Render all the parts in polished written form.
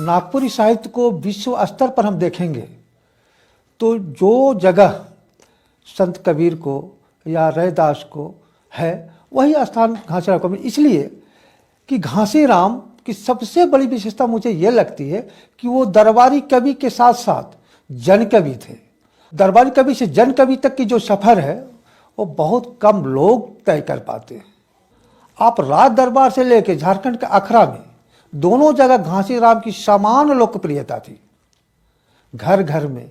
नागपुरी साहित्य को विश्व स्तर पर हम देखेंगे तो जो जगह संत कबीर को या रैदास को है वही स्थान घासीराम को मिला। इसलिए कि घासीराम की सबसे बड़ी विशेषता मुझे ये लगती है कि वो दरबारी कवि के साथ साथ जन कवि थे। दरबारी कवि से जन कवि तक की जो सफ़र है वो बहुत कम लोग तय कर पाते हैं। आप राज दरबार से लेकर झारखंड के अखड़ा में दोनों जगह घासीराम की समान लोकप्रियता थी। घर घर में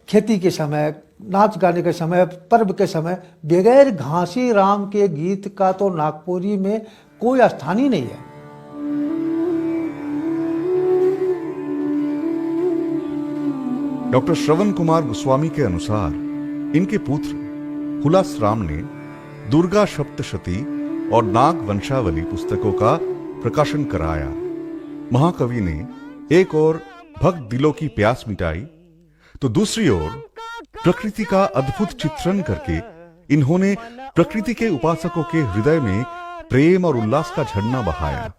खेती के समय, नाच गाने के समय, पर्व के समय बगैर घासीराम के गीत का तो नागपुरी में कोई स्थान ही नहीं है। डॉक्टर श्रवण कुमार गोस्वामी के अनुसार इनके पुत्र हुलासराम ने दुर्गा सप्तशती और नाग वंशावली पुस्तकों का प्रकाशन कराया। महाकवि ने एक ओर भक्त दिलों की प्यास मिटाई तो दूसरी ओर प्रकृति का अद्भुत चित्रण करके इन्होंने प्रकृति के उपासकों के हृदय में प्रेम और उल्लास का झरना बहाया।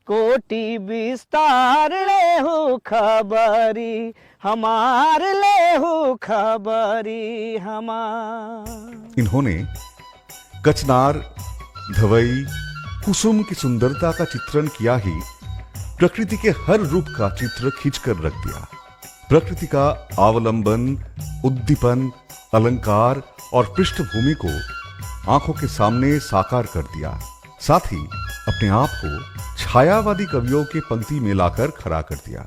कोटि विस्तार ले हो खबरी हमार ले हो खबरी हमार। इन्होंने कचनार, धवई, कुसुम की सुंदरता का चित्रण किया ही प्रकृति के हर रूप का चित्र खींचकर रख दिया। प्रकृति का अवलंबन, उद्दीपन, अलंकार और पृष्ठभूमि को आंखों के सामने साकार कर दिया। साथ ही अपने आप को छायावादी कवियों के पंक्ति में लाकर खड़ा कर दिया।